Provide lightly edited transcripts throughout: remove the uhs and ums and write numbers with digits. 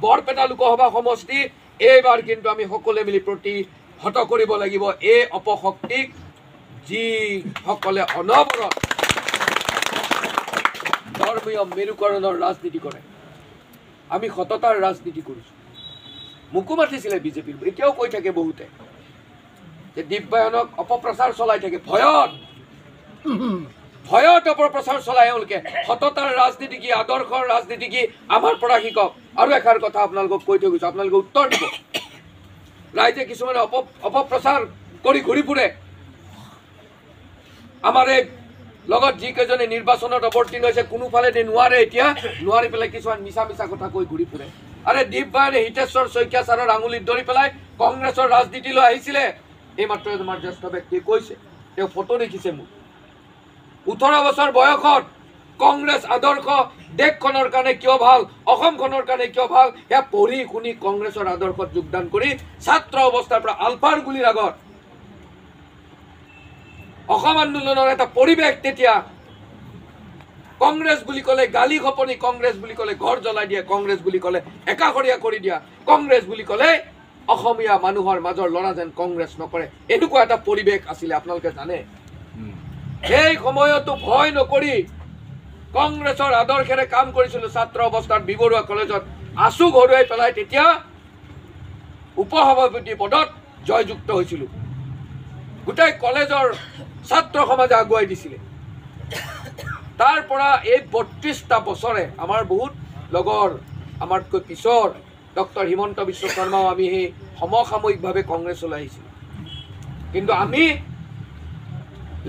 বৰপেটা লোকসভা সমষ্টি এইবাৰ কিন্তু আমি সকলোৱে মিলি প্ৰতিহত কৰিব লাগিব এই অপশক্তিক, যিসকলে অনবৰত ধৰ্মীয় মেৰুকৰণৰ ৰাজনীতি কৰে। আমি সততাৰ ৰাজনীতি কৰিছোঁ। মোকো মাতিছিলে বিজেপিৰ, এতিয়াও কৈ থাকে বহুতে যে দিব্যায়নক অপপ্ৰচাৰ চলাই থাকে। ভয়ত অপপ্ৰচাৰ চলাই এওঁলোকে। সততাৰ ৰাজনীতি কি, আদৰ্শৰ ৰাজনীতি কি, আমাৰ পৰা শিকক। আৰু এষাৰ কথা আপোনালোকক কৈ থৈ গৈছোঁ, আপোনালোকে উত্তৰ দিব। ৰাইজে কিছুমানে অপপ্ৰচাৰ কৰি ঘূৰি ফুৰে। আমাৰ এই লগত যিকেইজনে নিৰ্বাচনত অৱতীৰ্ণ হৈছে কোনোফালেদি নোৱাৰে, এতিয়া নোৱাৰি পেলাই কিছুমান মিছা মিছা কথা কৈ ঘূৰি ফুৰে। আৰে দিব্যায়নে হিতেশ্বৰ শইকীয়া ছাৰৰ আঙুলিত ধৰি পেলাই কংগ্ৰেছৰ ৰাজনীতিলৈ আহিছিলে। এইমাত্ৰ তোমাৰ জ্যেষ্ঠ ব্যক্তিয়ে কৈছে, তেওঁ ফটো দেখিছে মোক। 18 বছৰ বয়সত কংগ্ৰেছ আদৰ্শ দেশখনৰ কাৰণে কিয় ভাল, অসমখনৰ কাৰণে কিয় ভাল, সেয়া পঢ়ি শুনি কংগ্ৰেছৰ আদৰ্শত যোগদান কৰি ছাত্ৰ অৱস্থাৰ পৰা আলফাৰ গুলিৰ আগত অসম আন্দোলনৰ এটা পৰিৱেশ। তেতিয়া কংগ্ৰেছ বুলি ক'লে গালি খপনি, কংগ্ৰেছ বুলি ক'লে ঘৰ জ্বলাই দিয়া, কংগ্ৰেছ বুলি ক'লে একাষৰীয়া কৰি দিয়া, কংগ্ৰেছ বুলি ক'লে অসমীয়া মানুহৰ মাজৰ ল'ৰা যেন কংগ্ৰেছ নকৰে, এনেকুৱা এটা পৰিৱেশ আছিলে। আপোনালোকে জানে সেই সময়তো ভয় নকৰি কংগ্ৰেছৰ আদৰ্শেৰে কাম কৰিছিলোঁ। ছাত্ৰ অৱস্থাত বি বৰুৱা কলেজত আঁচু ঘৰুৱাই পেলাই তেতিয়া উপসভাপতি পদত জয়যুক্ত হৈছিলোঁ। গোটেই কলেজৰ ছাত্ৰ সমাজে আগুৱাই দিছিলে। তাৰ পৰা এই 32টা বছৰে আমাৰ বহুত লগৰ, আমাতকৈ পিছৰ ডক্টৰ হিমন্ত বিশ্ব শৰ্মাও আমি সেই সমসাময়িকভাৱে কংগ্ৰেছলৈ আহিছিলোঁ। কিন্তু আমি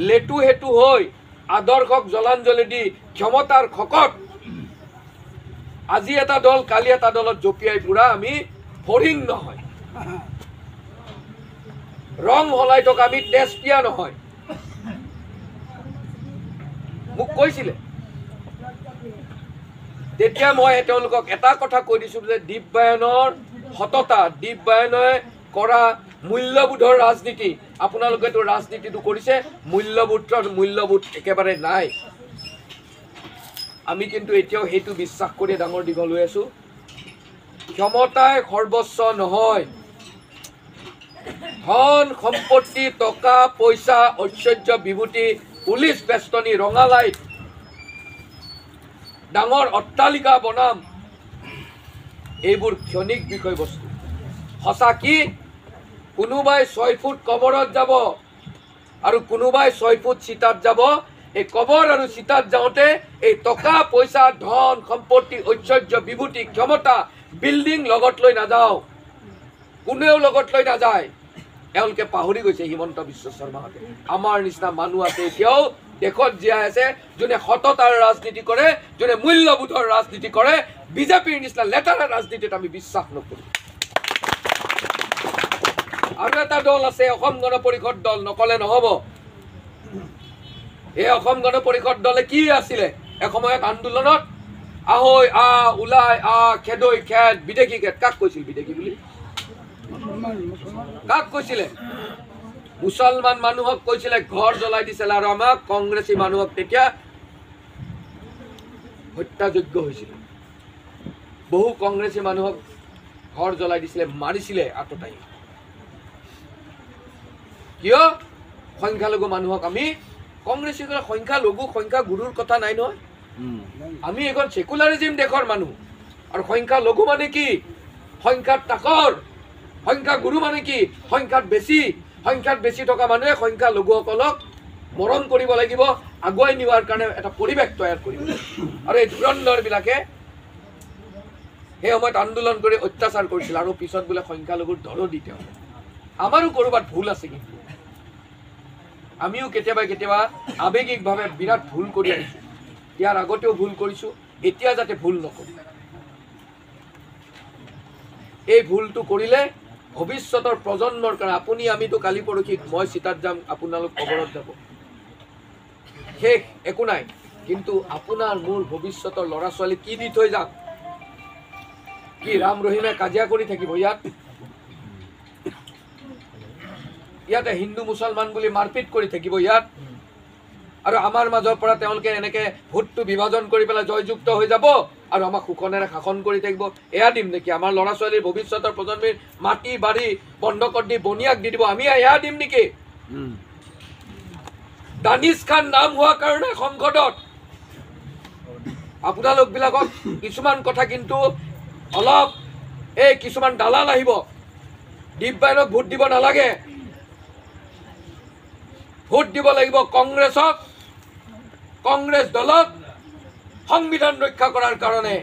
লেটু হেতু হৈ আদৰ্শক জলাঞ্জলি দি ক্ষমতাৰ খকত আজি এটা দল কালি এটা দলত জঁপিয়াই ফুৰা আমি ফৰিং নহয়, ৰং হলাই থকা আমি তেজপিয়া নহয়। মোক কৈছিলে তেতিয়া মই তেওঁলোকক এটা কথা কৈ দিছোঁ যে দিব্যায়নৰ সততা, দিব্যায়নে কৰা মূল্যবোধৰ ৰাজনীতি, আপোনালোকেতো ৰাজনীতিটো কৰিছে, মূল্যবোধ একেবাৰে নাই। আমি কিন্তু এতিয়াও সেইটো বিশ্বাস কৰি ডাঙৰ দীঘল হৈ আছোঁ। ক্ষমতাই সৰ্বস্ব নহয়। ধন সম্পত্তি, টকা পইচা, ঐশ্বৰ্য বিভূতি, পুলিচ বেষ্টনী, ৰঙালাইট, ডাঙৰ অট্টালিকা বনাম, এইবোৰ ক্ষণিক বিষয়বস্তু। সঁচা কি, কোনোবাই 6 ফুট কবৰত যাব আৰু কোনোবাই 6 ফুট চিতাত যাব। এই কবৰ আৰু চিতাত যাওঁতে এই টকা পইচা, ধন সম্পত্তি, ঐশ্বৰ্য বিভূতি, ক্ষমতা, বিল্ডিং লগত লৈ নাযাওঁ, কোনেও লগত লৈ নাযায়। এওঁলোকে পাহৰি গৈছে হিমন্ত বিশ্ব শৰ্মাহঁতে। আমাৰ নিচিনা মানুহ আছে এতিয়াও দেশত জীয়াই আছে, যোনে সততাৰ ৰাজনীতি কৰে, যোনে মূল্যবোধৰ ৰাজনীতি কৰে। বিজেপিৰ নিচিনা লেতেৰা ৰাজনীতিত আমি বিশ্বাস নকৰোঁ। আৰু এটা দল আছে অসম গণ পৰিষদ দল, নকলে নহব। এই অসম গণ পৰিষদ দলে কি আছিলে এসময়ত আন্দোলনত? আহৈ আহ, ওলাই আহ, খেদৈ খেদ, বিদেশী খেদ। কাক কৈছিল বিদেশী বুলি? কাক কৈছিলে? মুছলমান মানুহক কৈছিলে, ঘৰ জ্বলাই দিছিলে। আৰু আমাক কংগ্ৰেছী মানুহক তেতিয়া হত্যাযোগ্য হৈছিল। বহু কংগ্ৰেছী মানুহক ঘৰ জ্বলাই দিছিলে, মাৰিছিলে আততাই। কিয়? সংখ্যালঘু মানুহক আমি কংগ্ৰেছী সংখ্যালঘু সংখ্যাগুৰুৰ কথা নাই নহয়। আমি এখন সেকুলাৰিজিম দেশৰ মানুহ। আৰু সংখ্যালঘু মানে কি? সংখ্যাত তাকৰ। সংখ্যাগুৰু মানে কি? সংখ্যাত বেছি। সংখ্যাত বেছি থকা মানুহে সংখ্যালঘুসকলক মৰম কৰিব লাগিব, আগুৱাই নিয়াৰ কাৰণে এটা পৰিৱেশ তৈয়াৰ কৰিব। আৰু এই ধুৰন্ধৰবিলাকে সেই সময়ত আন্দোলন কৰি অত্যাচাৰ কৰিছিল। আৰু পিছত বোলে সংখ্যালঘুৰ দৰদী তেওঁ। আমাৰো ক'ৰবাত ভুল আছে, কিন্তু আমিও কেতিয়াবা কেতিয়াবা আৱেগিকভাৱে বিৰাট ভুল কৰি আহিছোঁ। ইয়াৰ আগতেও ভুল কৰিছোঁ, এতিয়া যাতে ভুল নকৰোঁ। এই ভুলটো কৰিলে ভৱিষ্যতৰ প্ৰজন্মৰ কাৰণে, আপুনি আমিতো কালি পৰহি মই চিতাত যাম, আপোনালোক কবৰত যাব, শেষ একো নাই। কিন্তু আপোনাৰ মোৰ ভৱিষ্যতৰ ল'ৰা ছোৱালী কি দি থৈ যাম? কি ৰাম ৰহিমে কাজিয়া কৰি থাকিব ইয়াত? ইয়াতে হিন্দু মুছলমান বুলি মাৰপিট কৰি থাকিব ইয়াত? আৰু আমাৰ মাজৰ পৰা তেওঁলোকে এনেকে ভোটটো বিভাজন কৰি পেলাই জয়যুক্ত হৈ যাব? আৰু আমাক শোষণেৰে শাসন কৰি থাকিব এয়া দিম নেকি আমাৰ ল'ৰা ছোৱালীৰ ভৱিষ্যতৰ প্ৰজন্মৰ মাটি বাৰী বন্ধকত দি বনিয়াক দি দিব আমি এয়া দিম নেকি দানিছ খান নাম হোৱাৰ কাৰণে সংসদত আপোনালোক বিলাকক কিছুমান কথা কিন্তু অলপ এই কিছুমান দালাল আহিব দীপবাইনক ভোট দিব নালাগে ভোট দিব লাগিব কংগ্ৰেছক কংগ্ৰেছ দলক সংবিধান ৰক্ষা কৰাৰ কাৰণে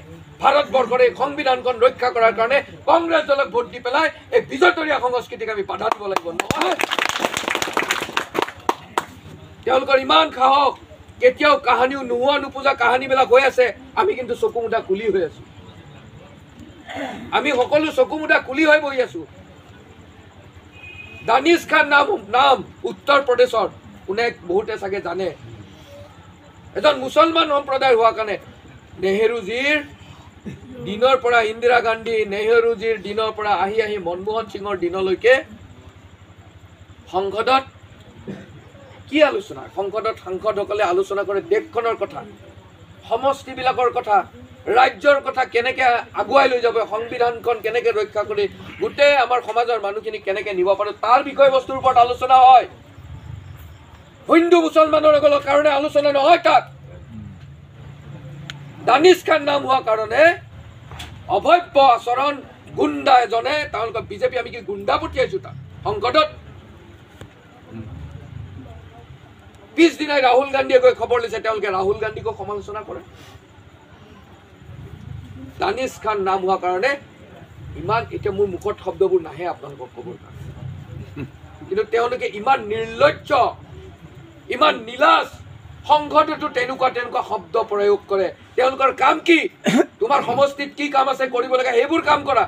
ভাৰতবৰ্ষৰ এই সংবিধানখন ৰক্ষা কৰাৰ কাৰণে কংগ্ৰেছ দলক ভোট দি পেলাই এই বিজতৰীয়া সংস্কৃতিক আমি বাধা দিব লাগিব নহয় তেওঁলোকৰ ইমান সাহস কেতিয়াও কাহানিও নোহোৱা নোপোজা কাহানিবিলাক হৈ আছে আমি কিন্তু চকু মুদা খুলি হৈ আছো আমি সকলো চকু মুদা খুলি হৈ বহি আছো দানিছ খান নাম উত্তৰ প্ৰদেশৰ কোনে বহুতে চাগে জানে এজন মুছলমান সম্প্ৰদায় হোৱাৰ কাৰণে নেহেৰুজীৰ দিনৰ পৰা ইন্দিৰা গান্ধী নেহেৰুজীৰ দিনৰ পৰা আহি আহি মনমোহন সিঙৰ দিনলৈকে সংসদত কি আলোচনা সংসদত সাংসদসকলে আলোচনা কৰে দেশখনৰ কথা সমষ্টিবিলাকৰ কথা ৰাজ্যৰ কথা কেনেকৈ আগুৱাই লৈ যাব সংবিধানখন কেনেকৈ ৰক্ষা কৰি গোটেই আমাৰ সমাজৰ মানুহখিনি কেনেকৈ নিব পাৰোঁ তাৰ বিষয়বস্তুৰ ওপৰত আলোচনা হয় হিন্দু মুছলমানৰ কাৰণে আলোচনা নহয় তাত দানিছ খান নাম হোৱাৰ কাৰণে অভব্য আচৰণ গুণ্ডা এজনে তেওঁলোকক বিজেপি আমি কি গুণ্ডা পঠিয়াইছো তাত সংসদত পিছদিনাই ৰাহুল গান্ধীয়ে গৈ খবৰ লৈছে তেওঁলোকে ৰাহুল গান্ধীকো সমালোচনা কৰে দানিছ খান নাম হোৱাৰ কাৰণে ইমান এতিয়া মোৰ মুখত শব্দবোৰ নাহে আপোনালোকক ক'বৰ কাৰণে কিন্তু তেওঁলোকে ইমান নিৰ্লজ্জ ইমান নীলাজ সংসদতো তেনেকুৱা শব্দ প্ৰয়োগ কৰে তেওঁলোকৰ কাম কি তোমাৰ সমষ্টিত কি কাম আছে কৰিব লাগে সেইবোৰ কাম কৰা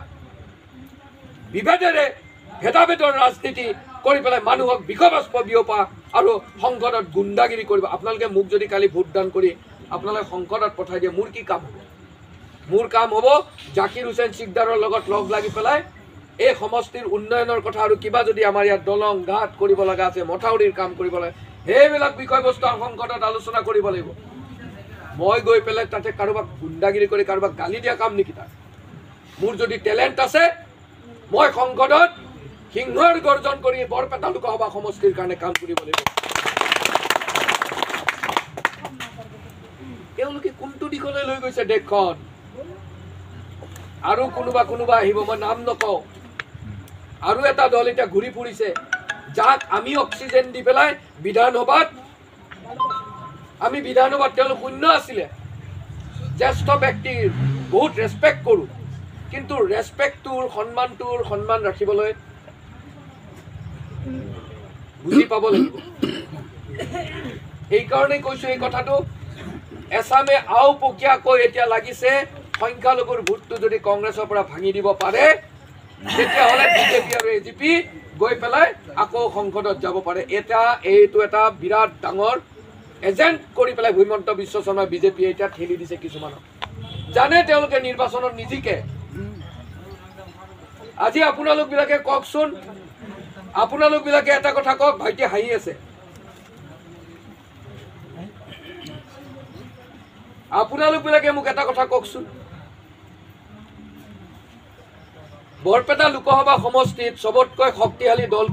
বিভেদেৰে ভেদাভেদৰ ৰাজনীতি কৰি পেলাই মানুহক বিষবাস্প বিয়পা আৰু সংসদত গুণ্ডাগিৰি কৰিব আপোনালোকে মোক যদি কালি ভোটদান কৰি আপোনালোকে সংসদত পঠাই দিয়ে মোৰ কি কাম হ'ব মোৰ কাম হ'ব জাকিৰ হুছেইন চিকদাৰৰ লগত লগ লাগি পেলাই এই সমষ্টিৰ উন্নয়নৰ কথা আৰু কিবা যদি আমাৰ ইয়াত দলং ঘাট কৰিব লগা আছে মথাউৰিৰ কাম কৰিব লাগে সেইবিলাক বিষয়বস্তু সংসদত আলোচনা কৰিব লাগিব মই গৈ পেলাই তাতে কাৰোবাক গুণ্ডাগিৰি কৰি কাৰোবাক গালি দিয়া কাম নেকি তাত মোৰ যদি টেলেণ্ট আছে মই সংসদত সিংহৰ গৰ্জন কৰি বৰপেটা লোকসভা সমষ্টিৰ কাৰণে কাম কৰিব লাগিব তেওঁলোকে কোনটো দিশলৈ লৈ গৈছে দেশখন আৰু কোনোবা আহিব মই নাম নকওঁ আৰু এটা দল এতিয়া ঘূৰি ফুৰিছে যাক আমি অক্সিজেন দি পেলাই বিধানসভাত তেওঁলোক শূন্য আছিলে জ্যেষ্ঠ ব্যক্তিৰ বহুত ৰেছপেক্ট কৰোঁ কিন্তু ৰেছপেক্টটোৰ সন্মান ৰাখিবলৈ বুজি পাব লাগিব এইকাৰণে কৈছোঁ এই কথাটো এছামে আওপকীয়াকৈ এতিয়া লাগিছে সংখ্যালঘুৰ ভোটটো যদি কংগ্ৰেছৰ পৰা ভাঙি দিব পাৰে তেতিয়াহ'লে বিজেপি আৰু এজিপি গৈ পেলাই আকৌ সংসদত যাব পাৰে এইটো এটা বিৰাট ডাঙৰ এজেণ্ট কৰি পেলাই হিমন্ত বিশ্ব শৰ্মা বিজেপিয়ে এতিয়া ঠেলি দিছে কিছুমানক জানে তেওঁলোকে নিৰ্বাচনত নিজিকে আজি আপোনালোকবিলাকে কওকচোন আপোনালোকবিলাকে এটা কথা কওক ভাইটি হাঁহি আছে আপোনালোকবিলাকে মোক এটা কথা কওকচোন বৰপেটা লোকসভা সমষ্টিত সবতকৈ শক্তিশালী দল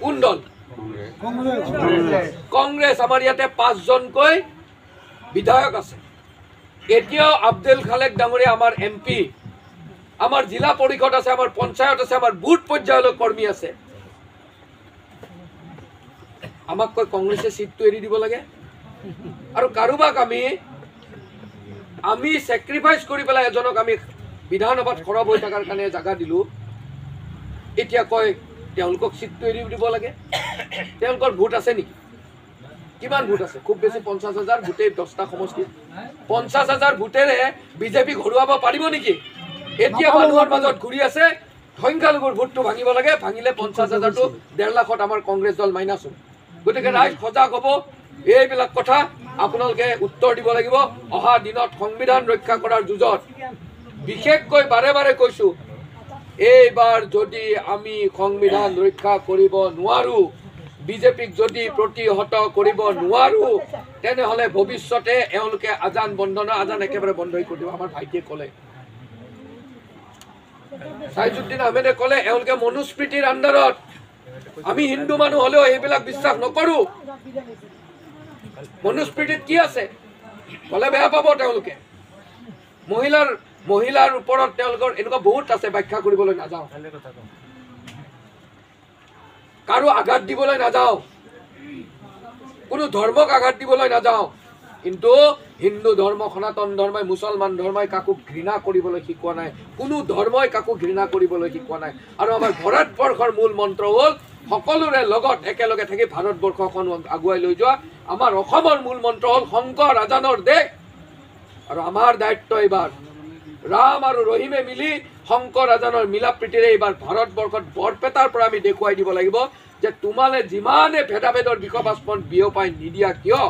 কোন দল কংগ্ৰেছ আমাৰ ইয়াতে 5জনকৈ বিধায়ক আছে এতিয়াও আব্দুল খালেক ডাঙৰীয়া আমাৰ এমপি আমাৰ জিলা পৰিষদ আছে আমাৰ পঞ্চায়ত আছে আমাৰ বুথ পৰ্যায়লৈ কৰ্মী আছে আমাক কৈ কংগ্ৰেছে সিটটো এৰি দিব লাগে আৰু কাৰোবাক আমি স্যাক্ৰিফাইস কৰি পেলাই এজনক আমি বিধানসভাত খৰব হৈ থকাৰ কাৰণে জাগা দিলো এতিয়া কয় তেওঁলোকক সিটটো এৰি দিব লাগে তেওঁলোকৰ ভোট আছে নেকি কিমান ভোট আছে খুব বেছি 50,000 ভোটে 10টা সমষ্টি 50,000 ভোটেৰে বিজেপি ঘৰুৱাব পাৰিব নেকি এতিয়া মানুহৰ মাজত ঘূৰি আছে সংখ্যালঘুৰ ভোটটো ভাঙিব লাগে ভাঙিলে 50,000টো 1.5 লাখত আমাৰ কংগ্ৰেছ দল মাইনাছ হ'ব গতিকে ৰাইজ সজাগ হ'ব এইবিলাক কথা আপোনালোকে উত্তৰ দিব লাগিব অহা দিনত সংবিধান ৰক্ষা কৰাৰ যুঁজত বিশেষকৈ বাৰে বাৰে কৈছোঁ এইবাৰ যদি আমি সংবিধান ৰক্ষা কৰিব নোৱাৰো বিজেপিক যদি প্ৰতিহত কৰিব নোৱাৰো তেনেহ'লে ভৱিষ্যতে এওঁলোকে আজান একেবাৰে বন্ধ কৰি দিব। আমাৰ ভাইটিয়ে ক'লে, ছাইজুদ্দিন আহমেদে ক'লে, এওঁলোকে মনুস্মৃতিৰ আণ্ডাৰত, আমি হিন্দু মানুহ হ'লেও এইবিলাক বিশ্বাস নকৰোঁ। মনুস্মৃতিত কি আছে ক'লে বেয়া পাব তেওঁলোকে। মহিলাৰ ওপৰত তেওঁলোকৰ এনেকুৱা বহুত আছে, ব্যাখ্যা কৰিবলৈ নাযাওঁ, কাৰো আঘাত দিবলৈ নাযাওঁ, কোনো ধৰ্মক আঘাত দিবলৈ নাযাওঁ, কিন্তু হিন্দু ধৰ্ম, সনাতন ধৰ্মই, মুছলমান ধৰ্মই কাকো ঘৃণা কৰিবলৈ শিকোৱা নাই, কোনো ধৰ্মই কাকো ঘৃণা কৰিবলৈ শিকোৱা নাই। আৰু আমাৰ ভাৰতবৰ্ষৰ মূল মন্ত্ৰ হ'ল সকলোৰে লগত একেলগে থাকি ভাৰতবৰ্ষখন আগুৱাই লৈ যোৱা। আমাৰ অসমৰ মূল মন্ত্ৰ হ'ল শংকৰ আজানৰ দেশ। আৰু আমাৰ দায়িত্ব এইবাৰ ৰাম আৰু ৰহিমে মিলি শংকৰ আজানৰ মিলা প্ৰীতিৰে এইবাৰ ভাৰতবৰ্ষত বৰপেটাৰ পৰা আমি দেখুৱাই দিব লাগিব যে তোমালে যিমানে ভেদাভেদৰ বিষবাস্পন বিয়পাই নিদিয়া কিয়,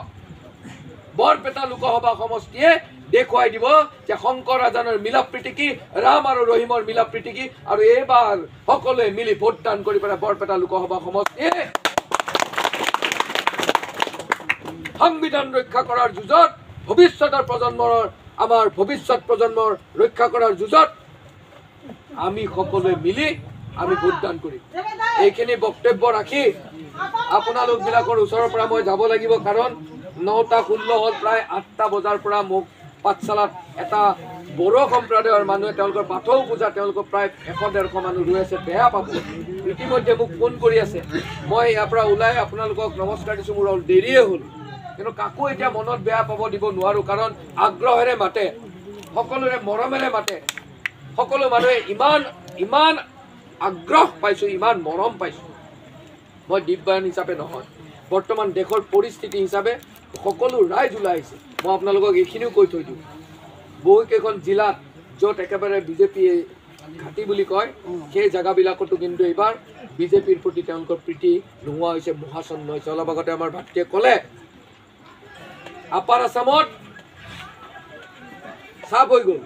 বৰপেটা লোকসভা সমষ্টিয়ে দেখুৱাই দিব যে শংকৰ আজানৰ মিলা প্ৰীতি কি, ৰাম আৰু ৰহিমৰ মিলা প্ৰীতি কি। আৰু এইবাৰ সকলোৱে মিলি ভোটদান কৰি পেলাই বৰপেটা লোকসভা সমষ্টিয়ে সংবিধান ৰক্ষা কৰাৰ যুঁজত, ভৱিষ্যতৰ প্ৰজন্মৰ, আমাৰ ভৱিষ্যত প্ৰজন্মৰ ৰক্ষা কৰাৰ যুঁজত আমি সকলোৱে মিলি আমি ভোটদান কৰিম। এইখিনি বক্তব্য ৰাখি আপোনালোক বিলাকৰ ওচৰৰ পৰা মই যাব লাগিব, কাৰণ 9:16 হ'ল, প্ৰায় 8টা বজাৰ পৰা মোক পাঠশালাত এটা বড়ো সম্প্ৰদায়ৰ মানুহে তেওঁলোকৰ বাথৌ পূজা, তেওঁলোকৰ প্ৰায় 100-150 মানুহ ৰৈ আছে, বেয়া পাব। ইতিমধ্যে মোক ফোন কৰি আছে, মই ইয়াৰ পৰা ওলাই আপোনালোকক নমস্কাৰ দিছোঁ, মোৰ দেৰিয়ে হ'ল, কিন্তু কাকো এতিয়া মনত বেয়া পাব দিব নোৱাৰোঁ, কাৰণ আগ্ৰহেৰে মাতে, সকলোৰে মৰমেৰে মাতে, সকলো মানুহে ইমান আগ্ৰহ পাইছোঁ, ইমান মৰম পাইছোঁ। মই দিব্যায়ন হিচাপে নহয়, বৰ্তমান দেশৰ পৰিস্থিতি হিচাপে সকলো ৰাইজ ওলাই আহিছে। মই আপোনালোকক এইখিনিও কৈ থৈ দিওঁ, বহুকেইখন জিলাত য'ত একেবাৰে বিজেপি ঘাটি বুলি কয়, সেই জেগাবিলাকতো কিন্তু এইবাৰ বিজেপিৰ প্ৰতি তেওঁলোকৰ প্ৰীতি নোহোৱা হৈছে, মোহাচন্ন হৈছে। অলপ আগতে আমাৰ ভাতৃয়ে ক'লে, আপাৰ আছামত চাপ হৈ গ'ল,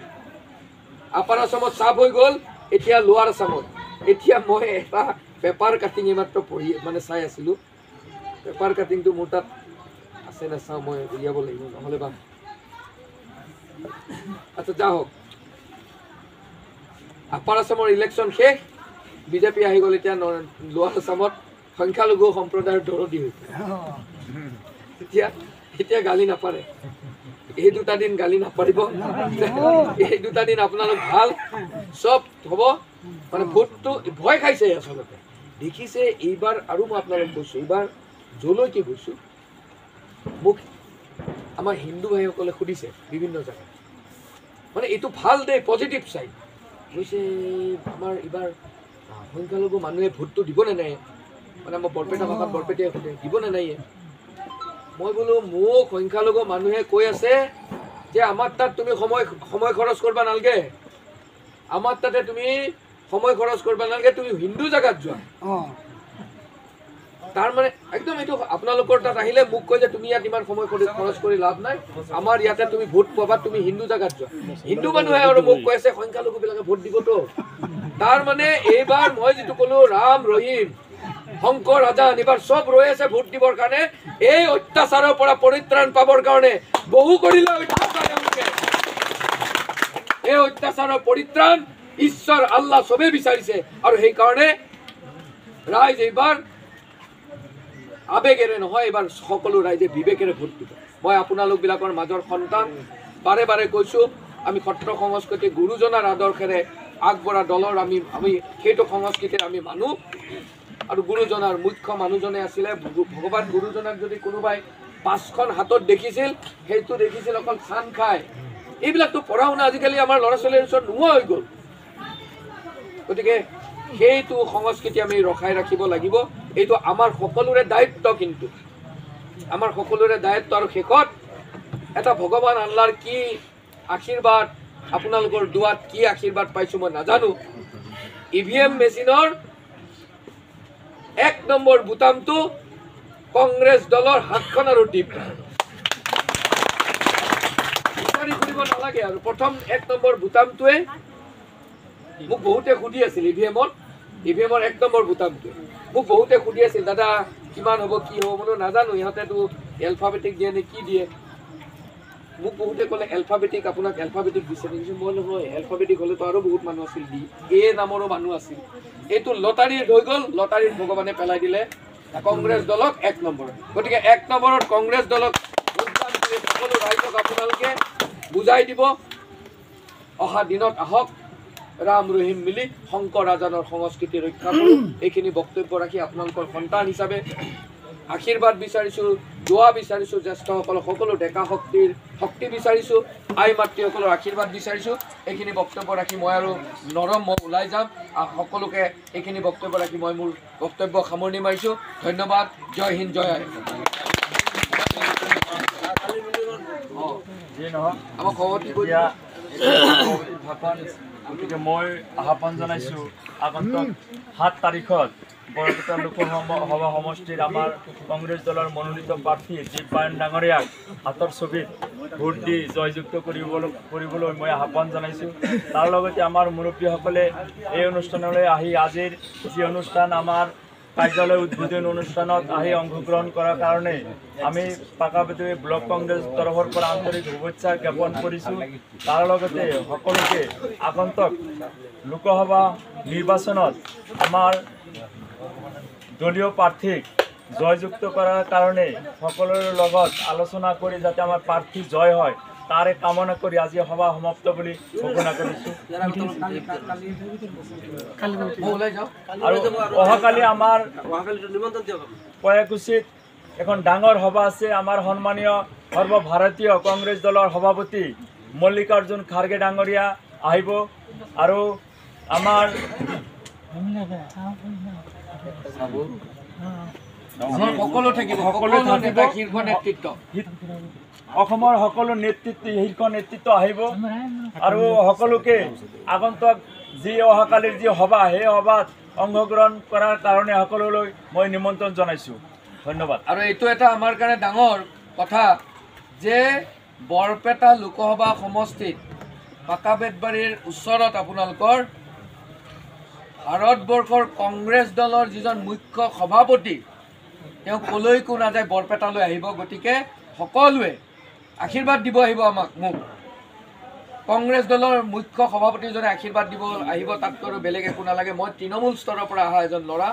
আপাৰ আছামত চাপ হৈ গ'ল, এতিয়া লোৱাৰ আছামত। এতিয়া মই এটা পেপাৰ কাটিং এইমাত্ৰ পঢ়ি চাই আছিলোঁ, পেপাৰ কাটিংটো মোৰ তাত আছে নাচাওঁ, মই উলিয়াব লাগিব, নহ'লে বা আচ্ছা যা হওক। আপাৰ আছামৰ ইলেকশ্যন শেষ, বিজেপি আহি গ'ল, এতিয়া লোৱাৰ আছামত সংখ্যালঘু সম্প্ৰদায়ৰ দৰদী হৈছে। এতিয়া গালি নাপাৰে, এই 2টা দিন গালি নাপাৰিব, এই 2টা দিন আপোনালোক ভাল চব হ'ব। ভোটটো ভয় খাইছে আচলতে, দেখিছে এইবাৰ। আৰু মই আপোনালোক কৈছোঁ, এইবাৰ যলৈকে গৈছোঁ, মোক আমাৰ হিন্দু ভাইসকলে সুধিছে বিভিন্ন জেগাত, এইটো ভাল দেই, পজিটিভ চাইড, কৈছে আমাৰ এইবাৰ সংখ্যালঘু মানুহে ভোটটো দিবনে নাই, আমাৰ বৰপেটা ভাষাত বৰপেটাই সোধে, দিবনে নাই। মই বোলো মোক সংখ্যালঘু মানুহে কৈ আছে যে আমাৰ তাত তুমি সময় খৰচ কৰিব নালাগে, আমাৰ তাতে তুমি সময় খৰচ কৰিব নালাগে, তুমি হিন্দু জেগাত যোৱা। তাৰমানে একদম এইটো আপোনালোকৰ তাত আহিলে মোক কয় যে তুমি ইয়াত ইমান সময় খৰচ কৰি লাভ নাই, আমাৰ ইয়াতে তুমি ভোট পাবা, তুমি হিন্দু জেগাত যোৱা। হিন্দু মানুহে আৰু মোক কৈ আছে সংখ্যালঘুবিলাকে ভোট দিবতো। তাৰমানে এইবাৰ মই যিটো ক'লো, ৰাম ৰহিম শংকৰ আজান এইবাৰ চব ৰৈ আছে ভোট দিবৰ কাৰণে, এই অত্যাচাৰৰ পৰা পৰিত্ৰাণ পাবৰ কাৰণে। বহু কৰিলে অত্যাচাৰ, এই অত্যাচাৰৰ পৰিত্ৰাণ ঈশ্বৰ আল্লাহ চবেই বিচাৰিছে, আৰু সেইকাৰণে ৰাইজ এইবাৰ আবেগেৰে নহয়, এইবাৰ সকলো ৰাইজে বিবেকেৰে ভোট দিব। মই আপোনালোকবিলাকৰ মাজৰ সন্তান, বাৰে বাৰে কৈছোঁ, আমি সত্ৰ সংস্কৃতি গুৰুজনাৰ আদৰ্শেৰে আগবঢ়া দলৰ আমি সেইটো সংস্কৃতিৰ আমি মানুহ। আৰু গুৰুজনাৰ মুখ্য মানুহজনে আছিলে, ভগৱান গুৰুজনাক যদি কোনোবাই 5খন হাতত দেখিছিল, সেইটো দেখিছিল অকল চান খাই। এইবিলাকতো পঢ়া শুনা আজিকালি আমাৰ ল'ৰা ছোৱালীৰ ওচৰত নোহোৱা হৈ গ'ল। গতিকে সেইটো সংস্কৃতি আমি ৰখাই ৰাখিব লাগিব, এইটো আমাৰ সকলোৰে দায়িত্ব, কিন্তু আমাৰ সকলোৰে দায়িত্ব। আৰু শেষত এটা ভগৱান আল্লাৰ কি আশীৰ্বাদ, আপোনালোকৰ দুৱাত কি আশীৰ্বাদ পাইছোঁ মই নাজানো। EVM মেচিনৰ 1 নম্বৰ বুটামটো কংগ্ৰেছ দলৰ হাতখন আৰু টিপ বিচাৰি ফুৰিব নালাগে। আৰু প্ৰথম 1 নম্বৰ বুটামটোৱে মোক বহুতে সুধি আছিল, EVMৰ 1 নম্বৰ বুটামটোৱে মোক বহুতে সুধি আছিল, দাদা কিমান হ'ব কি হ'ব বোলো নাজানো ইহঁতেতো এলফাবেটিক দিয়ে নে কি দিয়ে মোক বহুতে ক'লে এলফাবেটিক আপোনাক এলফাবেটিক দিছে নেকি মই নহয় এলফাবেটিক হ'লেতো আৰু বহুত মানুহ আছিল ডি এ নামৰো মানুহ আছিল এইটো লটাৰীৰ হৈ গ'ল লটাৰীত ভগৱানে পেলাই দিলে কংগ্ৰেছ দলক 1 নম্বৰ গতিকে 1 নম্বৰত কংগ্ৰেছ দলক ভোটদান কৰি সকলো ৰাইজক আপোনালোকে বুজাই দিব অহা দিনত আহক ৰাম ৰহিম মিলি শংকৰ ৰাজনৰ সংস্কৃতি ৰক্ষা কৰোঁ এইখিনি বক্তব্য ৰাখি আপোনালোকৰ সন্তান হিচাপে আশীৰ্বাদ বিচাৰিছোঁ দোৱা বিচাৰিছোঁ জ্যেষ্ঠসকলক সকলো ডেকা শক্তি বিচাৰিছোঁ আই মাতৃসকলৰ আশীৰ্বাদ বিচাৰিছোঁ এইখিনি বক্তব্য ৰাখি মই আৰু নৰম মই ওলাই যাম সকলোকে এইখিনি বক্তব্য ৰাখি মই মোৰ বক্তব্য সামৰণি মাৰিছোঁ ধন্যবাদ জয় হিন্দ জয় আই আমাক খবৰটি কৰি গতিকে মই আহ্বান জনাইছোঁ আগন্তুক 7 তাৰিখত বৰপেটা লোকসভা সমষ্টিৰ আমাৰ কংগ্ৰেছ দলৰ মনোনীত প্ৰাৰ্থী দীপায়ন ডাঙৰীয়াক হাতৰ ছবিত ভোট দি জয়যুক্ত কৰিবলৈ মই আহ্বান জনাইছোঁ তাৰ লগতে আমাৰ মুৰব্বীসকলে এই অনুষ্ঠানলৈ আহি আজিৰ যি অনুষ্ঠান আমাৰ কাৰ্যালয় উদ্বোধন অনুষ্ঠানত আহি অংশগ্ৰহণ কৰাৰ কাৰণে আমি পাকাবেটুৰি ব্লক কংগ্ৰেছ তৰফৰ পৰা আন্তৰিক শুভেচ্ছা জ্ঞাপন কৰিছোঁ তাৰ লগতে সকলোকে আগন্তুক লোকসভা নিৰ্বাচনত আমাৰ দলীয় প্ৰাৰ্থীক জয়যুক্ত কৰাৰ কাৰণে সকলোৰে লগত আলোচনা কৰি যাতে আমাৰ প্ৰাৰ্থী জয় হয় তাৰে কামনা কৰি আজি সভা সমাপ্ত বুলি ঘোষণা কৰিছোঁ আৰু অহাকালি আমাৰ পয়াকুছিত এখন ডাঙৰ সভা আছে আমাৰ সন্মানীয় সৰ্বভাৰতীয় কংগ্ৰেছ দলৰ সভাপতি মল্লিকাৰ্জুন খাৰ্গে ডাঙৰীয়া আহিব আৰু আমাৰ সকলো থাকিব শীৰ্ষ নেতৃত্ব অসমৰ সকলো শীৰ্ষ নেতৃত্ব আহিব আৰু সকলোকে আগন্তুক যি অহাকালিৰ যি সভা সেই সভাত অংশগ্ৰহণ কৰাৰ কাৰণে সকলোলৈ মই নিমন্ত্ৰণ জনাইছোঁ ধন্যবাদ আৰু এইটো এটা আমাৰ কাৰণে ডাঙৰ কথা যে বৰপেটা লোকসভা সমষ্টিত পাকাবেটবাৰীৰ ওচৰত আপোনালোকৰ ভাৰতবৰ্ষৰ কংগ্ৰেছ দলৰ যিজন মুখ্য সভাপতি তেওঁ কলৈকো নাযায় বৰপেটালৈ আহিব গতিকে সকলোৱে আশীৰ্বাদ দিব আহিব মোক কংগ্ৰেছ দলৰ মুখ্য সভাপতিজনে আশীৰ্বাদ দিব আহিব তাতকৈ বেলেগ একো নালাগে মই তৃণমূল স্তৰৰ পৰা অহা এজন ল'ৰা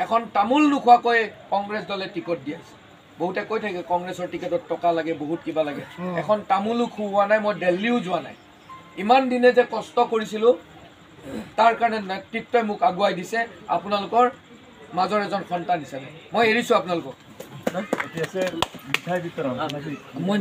এখন তামোল নোখোৱাকৈ কংগ্ৰেছ দলে টিকট দি আছে বহুতে কৈ থাকে কংগ্ৰেছৰ টিকেটত টকা লাগে বহুত কিবা লাগে এখন তামোলো খোৱা নাই মই দিল্লীও যোৱা নাই ইমান দিনে যে কষ্ট কৰিছিলোঁ তাৰ কাৰণে নেতৃত্বই মোক আগুৱাই দিছে আপোনালোকৰ মাজৰ এজন সন্তান হিচাপে মই এৰিছোঁ আপোনালোকক মিঠাই বিতৰণ মই